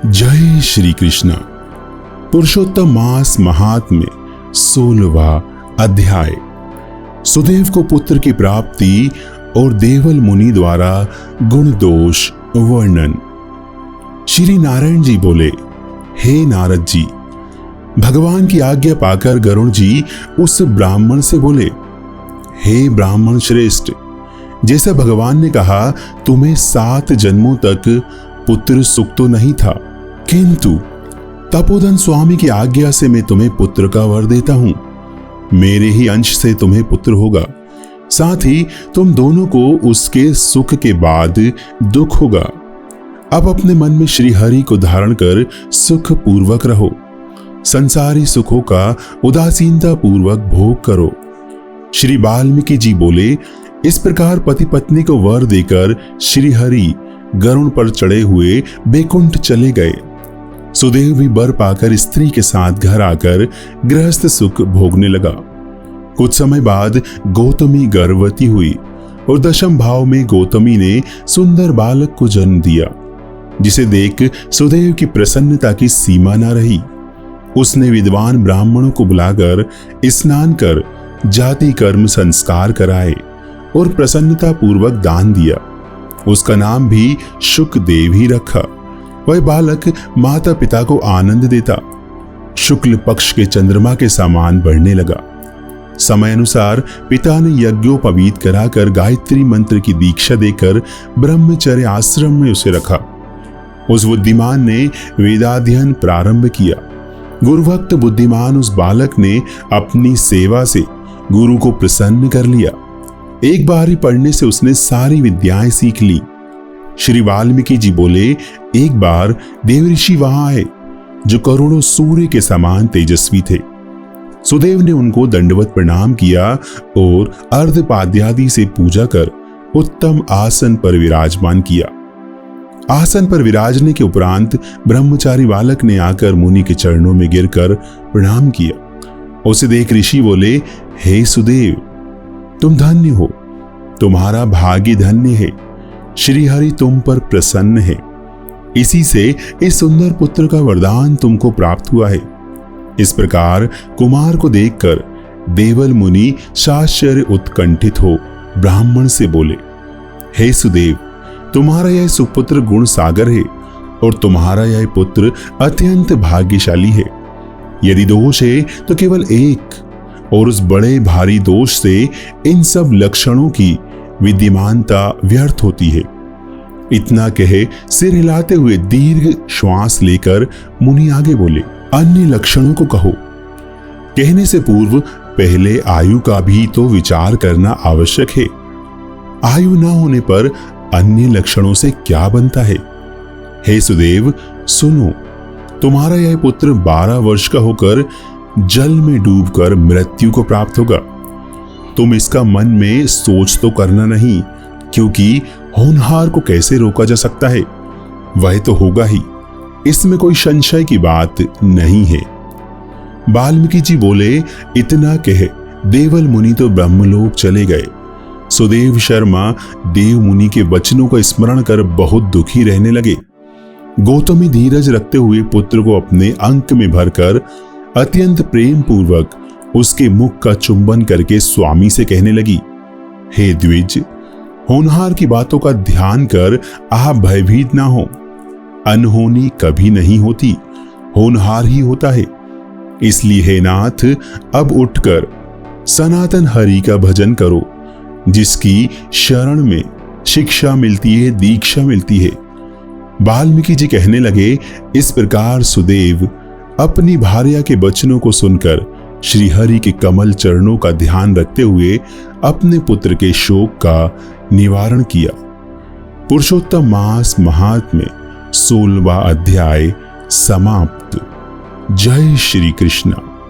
जय श्री कृष्ण। पुरुषोत्तम मास महात्म्य 16वां अध्याय। सुदेव को पुत्र की प्राप्ति और देवल मुनि द्वारा गुण दोष वर्णन। श्री नारायण जी बोले, हे नारद जी, भगवान की आज्ञा पाकर गरुण जी उस ब्राह्मण से बोले, हे ब्राह्मण श्रेष्ठ, जैसा भगवान ने कहा तुम्हें 7 जन्मों तक पुत्र सुख तो नहीं था, किंतु तपोधन स्वामी की आज्ञा से मैं तुम्हें पुत्र का वर देता हूं। मेरे ही अंश से तुम्हें पुत्र होगा, साथ ही तुम दोनों को उसके सुख के बाद दुख होगा। अब अपने मन में श्री हरि को धारण कर सुख पूर्वक रहो, संसारी सुखों का उदासीनता पूर्वक भोग करो। श्री वाल्मीकि जी बोले, इस प्रकार पति पत्नी को वर देकर श्री हरि गरुण पर चढ़े हुए बैकुंठ चले गए। सुदेव भी वर पाकर स्त्री के साथ घर आकर गृहस्थ सुख भोगने लगा। कुछ समय बाद गौतमी गर्भवती हुई और दशम भाव में गौतमी ने सुंदर बालक को जन्म दिया, जिसे देख सुदेव की प्रसन्नता की सीमा न रही। उसने विद्वान ब्राह्मणों को बुलाकर स्नान कर जाति कर्म संस्कार कराए और प्रसन्नता पूर्वक दान दिया। उसका नाम भी शुकदेव ही रखा। वह बालक माता पिता को आनंद देता, शुक्ल पक्ष के चंद्रमा के समान बढ़ने लगा। समय अनुसार पिता ने यज्ञोपवीत कराकर गायत्री मंत्र की दीक्षा देकर ब्रह्मचर्य आश्रम में उसे रखा। उस बुद्धिमान ने वेदाध्ययन प्रारंभ किया। गुरुभक्त बुद्धिमान उस बालक ने अपनी सेवा से गुरु को प्रसन्न कर लिया। एक बार ही पढ़ने से उसने सारी विद्याएं सीख ली। श्री वाल्मीकि जी बोले, एक बार देवऋषि वहां आए जो करोड़ों सूर्य के समान तेजस्वी थे। सुदेव ने उनको दंडवत प्रणाम किया और अर्धपाद्यादि से पूजा कर उत्तम आसन पर विराजमान किया। आसन पर विराजने के उपरांत ब्रह्मचारी बालक ने आकर मुनि के चरणों में गिरकर प्रणाम किया। उसे देख ऋषि बोले, हे सुदेव, तुम धन्य हो, तुम्हारा भाग्य धन्य है। श्री हरि तुम पर प्रसन्न है, इसी से इस सुंदर पुत्र का वरदान तुमको प्राप्त हुआ है। इस प्रकार कुमार को देखकर देवल मुनि साश्चर्य उत्कंठित हो ब्राह्मण से बोले, हे सुदेव, तुम्हारा यह सुपुत्र गुण सागर है और तुम्हारा यह पुत्र अत्यंत भाग्यशाली है। यदि दोष है तो केवल एक, और उस बड़े भारी दोष से इन सब लक्षणों की विद्यमानता व्यर्थ होती है। इतना कहे सिर हिलाते हुए दीर्घ श्वास लेकर मुनि आगे बोले, अन्य लक्षणों को कहो। कहने से पूर्व पहले आयु का भी तो विचार करना आवश्यक है। आयु न होने पर अन्य लक्षणों से क्या बनता है। हे सुदेव, सुनो, तुम्हारा यह पुत्र 12 वर्ष का होकर जल में डूबकर मृत्यु को प्राप्त होगा। तुम इसका मन में सोच तो करना नहीं, क्योंकि होनहार को कैसे रोका जा सकता है, वह तो होगा ही, इसमें कोई संशय की बात नहीं है। वाल्मीकि जी बोले, इतना कहे देवल मुनि तो ब्रह्मलोक चले गए। सुदेव शर्मा देव मुनि के वचनों का स्मरण कर बहुत दुखी रहने लगे। गौतमी धीरज रखते हुए पुत्र को अपने अंक में भरकर अत्यंत प्रेम पूर्वक उसके मुख का चुंबन करके स्वामी से कहने लगी, हे द्विज, होनहार की बातों का ध्यान कर आप भयभीत ना हो। अनहोनी कभी नहीं होती, होनहार ही होता है। इसलिए हे नाथ, अब उठकर सनातन हरि का भजन करो, जिसकी शरण में शिक्षा मिलती है, दीक्षा मिलती है। वाल्मीकि जी कहने लगे, इस प्रकार सुदेव अपनी भार्या के वचनों को सुनकर श्री हरि के कमल चरणों का ध्यान रखते हुए अपने पुत्र के शोक का निवारण किया। पुरुषोत्तम मास महात्म्य 16वां अध्याय समाप्त। जय श्री कृष्ण।